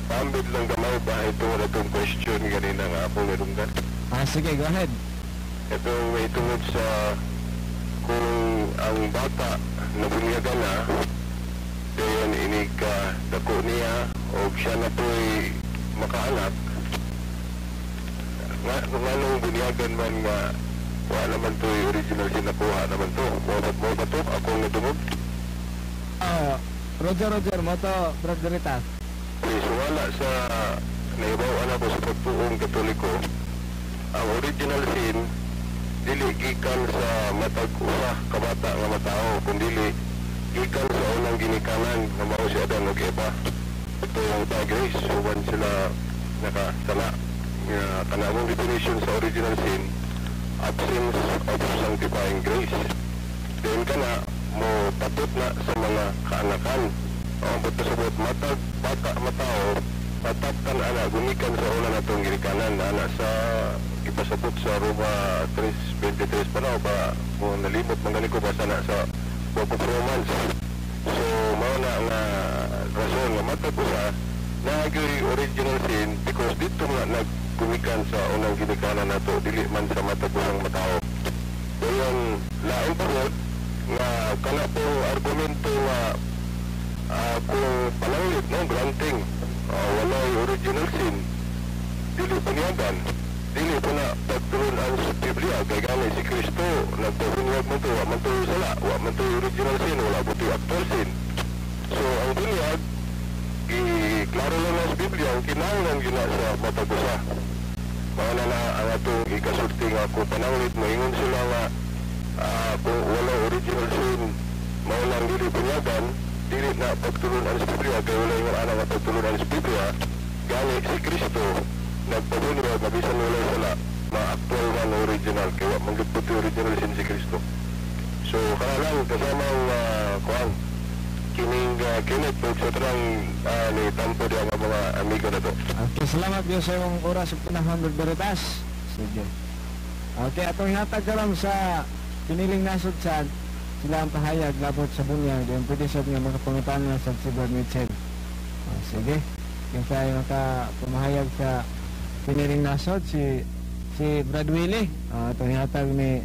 paambit lang gamay ba ito na itong question ganina nga akong narunggan. Sige, go ahead. Ito may tungod sa kung ang bata na bunyagan na dayon inig dako niya o siya na po'y makaanak nga nung bunyagan man nga wala naman to'y original sin nakuha naman to. Mo ba to? Akong natungod? Roger, mo to, Brad Veritas. So wala sa naibawaan ako sa pagtuong Katoliko, ang original sin dili gikan sa matag usa ka bata nga matao, kundi gikan sa unang ginikanan nga mao si Adan ug Eva. Ito yung grace, suban sila nakasala nga kanamong definition sa original sin, absence of sanctifying grace. Then kana mo patut na sa mga kaanakan. Ang pagkasabot matag bata matao patapkan ana gumikan sa una natong ginikanan ana sa ipasabot sa Roma 3:23 pa na ba kung nalimot man gani ko basta na sa Book of Romans. So mao na nga rason nga matag usa naagay original sin because dito nga naggumikan sa unang ginikanan nato dili man sa matag usang matao. Dayon lain pa nga kana po argumento nga kung palangit no granting walay original sin dili panyagan dili po na pagtulon ang Biblia kay gani si Kristo nagpabunyag mo to wa man to sala wa man to original sin wala po to actual sin. So ang bunyag klaro lang sa Biblia ang kinahanglan gina sa matag usa mao na ang atong ikasulti nga kung pananglit moingon sila nga kung wala original sin mao lang dili punyagan dili na pagtulunan sa Biblia kaya wala yung anak na pagtulunan sa Biblia gani si Kristo nagpabunyag mabisan wala sila ma-actual man original kaya manggapot yung original sin si Kristo. So kanalang kasamang kuhan kining kinit po sa tarang ni Tampo di ang mga amigo na to. Okay, salamat yun sa iyong oras sa pinahon Veritas. Sige. Okay, atong hatag ka lang sa piniling nasod sa sila ang pahayag labot sa bunyag yung pwede sa nga makapangutan na sa si Brad Mitchell. Sige, yung tayo makapumahayag sa piniling nasod si Brad Willie. Itong hatag ni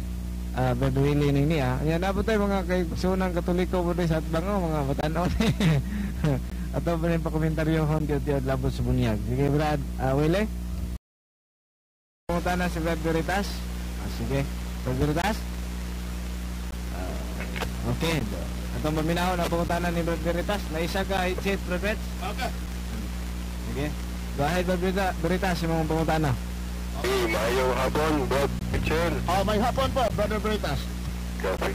Brad Willie ning niya. Yan na po tayo mga sunang Katoliko po sa atbango mga batanaw ni. Ato pa rin pakomentaryo hon kaya labot sa bunyag. Sige Brad Willie. Pangutan na si Brad Veritas. Sige, Brad Veritas. Okay. Atong paminaw na pangutanan ni Brad Veritas. Naisa ka headset, Brad Veritas? Okay. Sige. Go ahead, Brad Veritas, yung mga pangutanan. Mayong hapon, Brad Mitchell. May hapon po, Brother Veritas. Copy.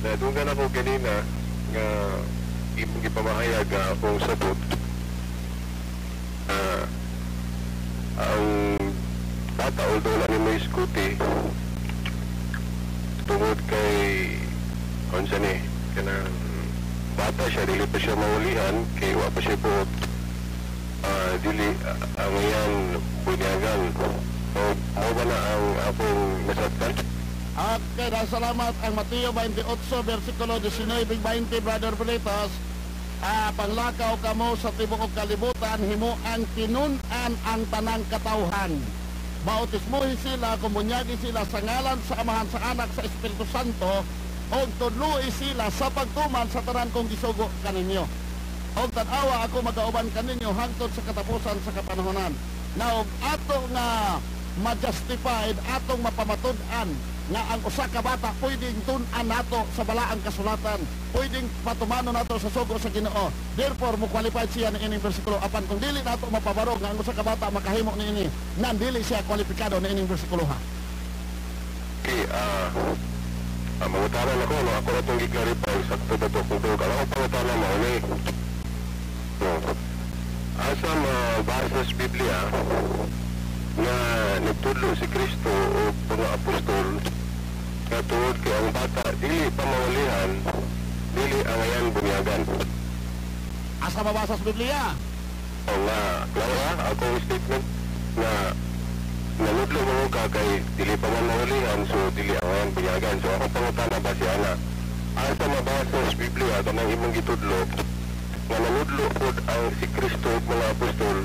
Nadungan ako kanina nga ipamahayag akong sabot. Ang bata, although lang yung may scooty, tungod kay onsa ni kanang bata siya dili pa siya maulihan kay wa pa siya buot dili ang yan bunyagan o ba na ang akong nasaktan. Okay, salamat. Ang Mateo 28 versikulo 19-20 Brother Veritas, panglakaw kamo sa tibuok kalibutan himo ang tinun-an ang tanang katawhan. Bautismuhin sila, kumunyagi sila sa ngalan sa Amahan, sa Anak, sa Espiritu Santo, o tudloi sila sa pagtuman sa tanan kong gisugo kaninyo. O tanawa ako magauban kaninyo hangtod sa katapusan sa kapanahonan. Now, ato nga ma-justified, atong mapamatud-an nga ang usa ka bata pwedeng tun-an nato sa balaang kasulatan, pwedeng patumano nato sa sugo sa Ginoo. Therefore mo qualified siya ni ining bersikulo apan kung dili nato mapabarog nga ang usa ka bata makahimo niini nan dili siya kwalipikado ni ining bersikulo ha. Okay, mangutanan ako, no? Ako na itong i-clarify sakto ba ito kung ito ako pangutanan mo ni asa mabasa sa Biblia na nagtudlo si Kristo o mga apostol na tuwod kay ang bata dili pamawalihan dili ang ayan bunyagan. Asa mabasa sa Biblia? O nga, klaro akong statement na nanudlo mo ka kay dili pa man mawalihan so dili ang ayan bunyagan. So akong pangutana ba siya na asa mabasa sa Biblia kanang imong gitudlo nga nanudlo po pod ang si Kristo ug mga apostol.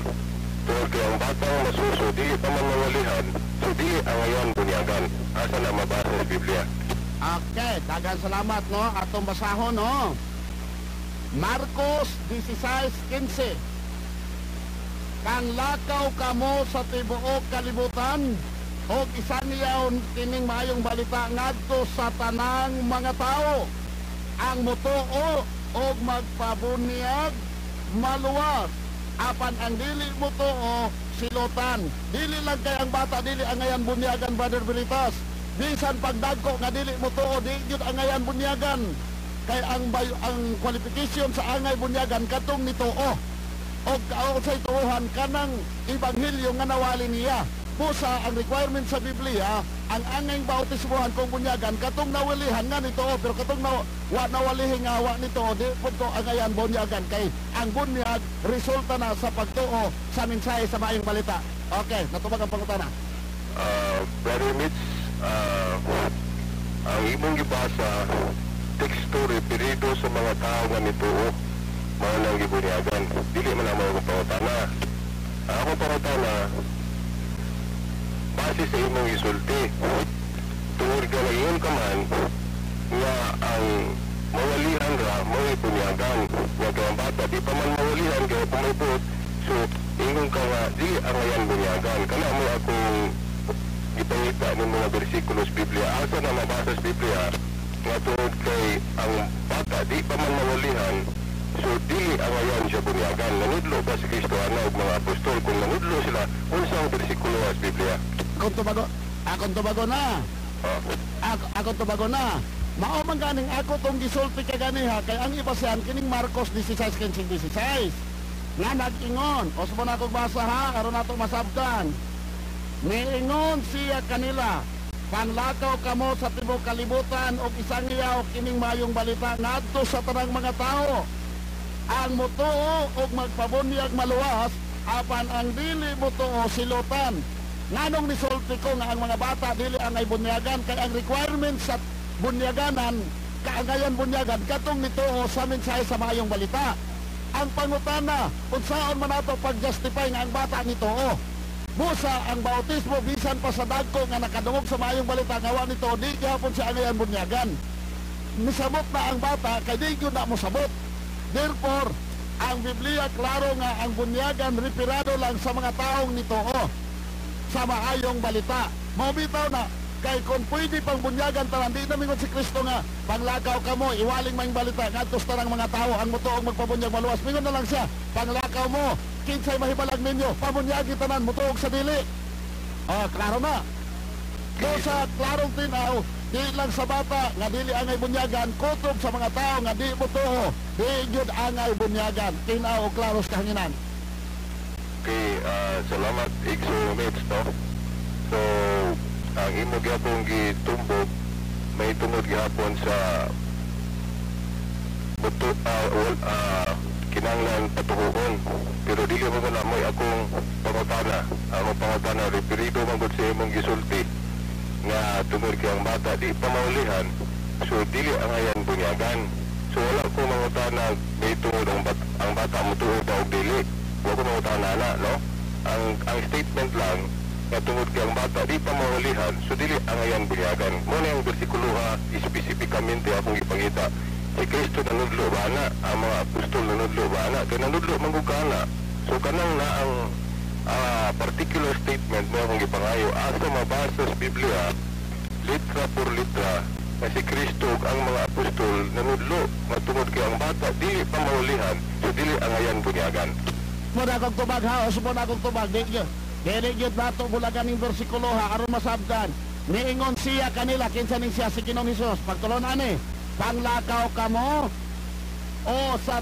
Tungod kay ang batang masuso dili pa man mawalihan, so dili ang ayan bunyagan. Asa na mabasa sa Biblia? Okay, daghang salamat no. Atong basahon no. Marcos 16:15. Kang lakaw kamo sa tibuok kalibutan og isaniyaw kining maayong balita ngadto sa tanang mga tao. Ang mutuo og magpabunyag maluwas apan ang dili mutuo silotan. Dili lang kay ang bata dili ang ayan bunyagan, Brother Veritas. Bisan pagdagko nga dili mutuo di gyud ang ayan bunyagan. Kay ang qualification sa angay bunyagan katong nituo og sa tuuhan kanang ebanghelyo nga nawali niya. Pusa ang requirement sa Biblia, ang angay bautismohan kung bunyagan katong nawalihan nga nituo, pero katong nawalihin nga wa nituo di pud ko ang ayan bunyagan. Kay ang bunyag resulta na sa pagtuo sa mensahe sa maayong balita. Okay, natubag ang pangutana. Brother Mitch, ang imong gibasa teksto referido sa mga tao nga nituo mao nang gibunyagan. Dili man ang mga pangutana. Ako pangutana base sa imong isulti. Tungod ka na iyon ka man nga ang mawalihan ra mao bunyagan. Nga kay ang bata di pa man mawalihan kaya pumipot. So ingon ka nga di ang ayan bunyagan. Kana mo akong ipangita ng mga bersikulo sa Biblia. Asa na mabasa sa Biblia nga tungod kay ang bata di pa man mawalihan, so dili ang ayan siya bunyagan. Nanudlo ba si Kristo ug mga apostol kung nanudlo sila unsang bersikulo sa Biblia? Akong tubago na. Akong tubago na. Mao man ganing ako tong gisulti kay ganiha kay ang ibasehan kining Marcos 16:16 nga nag-ingon. O sumo na akong basa ha, aron nato masabtan. Niingon siya kanila, panlakaw kamo sa tibuok kalibutan og isangiyaw kining mayong balita ngadto sa tanang mga tao. Ang mutuo og magpabunyag maluwas apan ang dili mutuo silutan. Nganong nisulti ko nga ang mga bata dili angay bunyagan kay ang requirement sa bunyaganan kaangayan bunyagan katong nituo sa mensahe sa mayong balita. Ang pangutana unsaon man nato pag-justify nga ang bata nituo? Busa ang bautismo bisan pa sa dagko nga nakadungog sa mayong balita nga wa nito di gyapon siya angayan bunyagan. Misabot na ang bata kay di gyud na mo sabot. Therefore, ang Biblia klaro nga ang bunyagan referado lang sa mga taong nitoo sa maayong balita. Mabitaw na kay kung pwede pang bunyagan tanan di na mingon si Kristo nga panglakaw kamo iwaling maayong balita ngadto sa tanang mga tao ang mutuong magpabunyag maluwas. Mingon na lang siya panglakaw mo kinsay mahibalag ninyo pabunyagi tanan mutuog sa dili. Klaro na. Do sa klarong tinaw di lang sa bata nga dili angay bunyagan kutob sa mga tao nga di mutuo di gyud angay bunyagan. Tinaw og klaro sa kahanginan. Okay, salamat Igso Mitch, no? So ang imo gyapon gitumbog may tungod gyapon sa buto kinanglan patuhuon, pero dili mo na moy akong pangutana. Akong pangutana referido man gud sa imong gisulti nga tungod kay ang bata di pa maulihan, so dili ang ayan bunyagan. So wala ko mangutana may tungod ang bata mutuo ba og dili. Wala ko mangutana na, no? Ang statement lang nga tungod kay ang bata di pa maulihan, so dili ang ayan bunyagan. Muna yung bersikulo ha, especificamente akong ipangita. Si Kristo nanudlo ba na, ang mga apostol nanudlo ba na, kaya nanudlo manggugana. So kanang na ang particular statement mo akong ipangayo, asa mabasa sa Biblia, litra por litra, na si Kristo ang mga apostol nanudlo, matungod kay ang bata, dili pa maulihan, so dili ang ayan bunyagan. Muna akong tubag ha, o sumuna akong tubag, di gyud nato bulagan ning bersikulo ha, aron masabtan. Niingon siya kanila, kinsa ning siya si Ginoong Hesus, pagtulon ani, panglakaw kamo o sa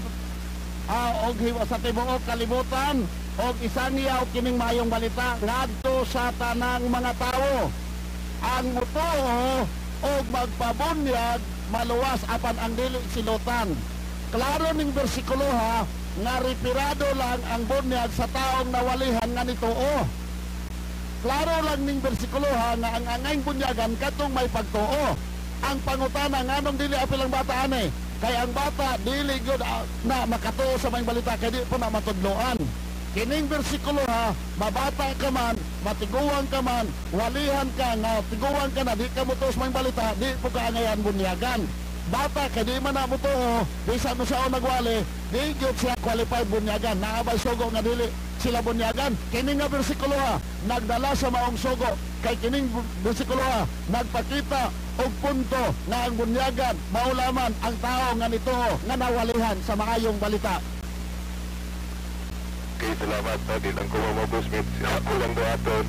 sa tibuok kalibutan og isangiyaw kining mayong balita ngadto sa tanang mga tao. Ang mutuo og magpabunyag maluwas apan ang dili silutan. Klaro ning bersikulo ha nga referado lang ang bunyag sa taong nawalihan nga nituo. Klaro lang ning bersikulo ha nga ang angayng bunyagan katong may pagtuo. Ang pangutana nganong dili apil ang bata ani Kaya ang bata, dili gyud na makatuo sa mga balita, kaya di po na matudloan. Kining bersikulo ha, mabata ka man, matiguan ka man, walihan ka, nga tiguan ka na, di ka mutuo sa mga balita, di po ka angayan bunyagan. Bata, kaya di man na mutuo, bisan mo siya o nagwali, di gyud siya qualified bunyagan. Naabay sugo nga dili sila bunyagan. Kining nga bersikulo ha, nagdala sa maong sugo. Kay kining bersikulo ha, nagpakita og punto nga ang bunyagan maulaman ang tao nga nito nga nawalihan sa maayong balita. Okay, salamat na di lang ko mamabos mit ako lang doaton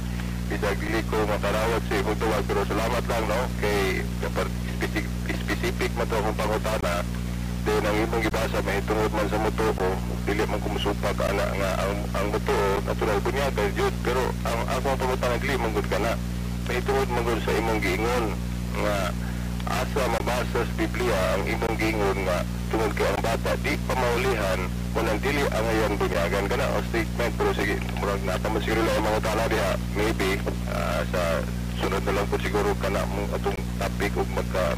bisag dili ko makarawat sa imong tuwag pero salamat lang no kay kapag specific man to akong pangutana din ang imong gibasa mahitungod man sa moto ko dili man ko musupa ka ana nga ang moto natural bunyagan jud pero ang akong pangutana dili man gud kana mahitungod man gud sa imong giingon nga asa mabasa sa Biblia ang imong giingon nga tungod kay ang bata di pa maulihan kunang dili ang ayan bunyagan kana o statement pero sige murag natama siguro lang ang mga tala diha maybe sa sunod na lang po siguro kana mong atong topic ug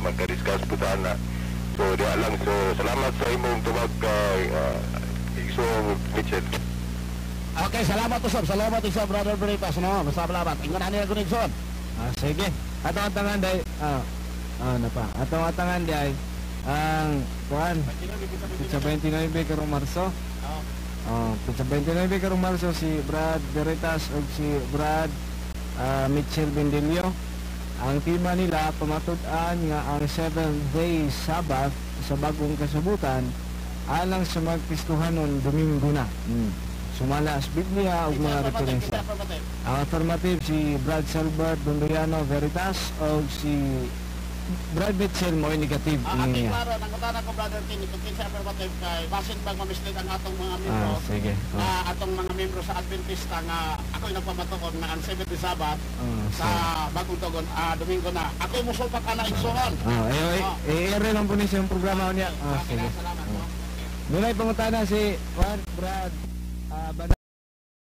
magka-discuss po na so diha lang so salamat sa imong tubag kay Igso Mitchell. Okay, salamat usab. Salamat usab, Brother Veritas, no? Masalamat. Ingon ani ko nigson. Sige. Atong atangan day na pa. Atong atangan day ang kuan sa 29 karong Marso. Sa 29 karong Marso si Brad Veritas ug si Brad Mitchell Bendilio. Ang tema nila pamatud-an nga ang 7-day Sabbath sa bagong kasubutan alang sa magpistuhanon Domingo na. Sumala sa Biblia ug mga referensya. Ang affirmative si Brad Salbert Bondoyano Veritas o si Brad Mitchell mo negative Aking klaro, nangutana ko Brother King, ito kinsa affirmative kay basin bang mamislead ang atong mga membro. Sige. Atong mga membro sa Adventista nga ako'y nagpamatuod na ang 7th Sabbath sa bagong tugon, Domingo na. Ako'y musulpak ka na igsuon. I-air lang po niya yung programa niya. Sige. Salamat. Nilay pangutana si Brad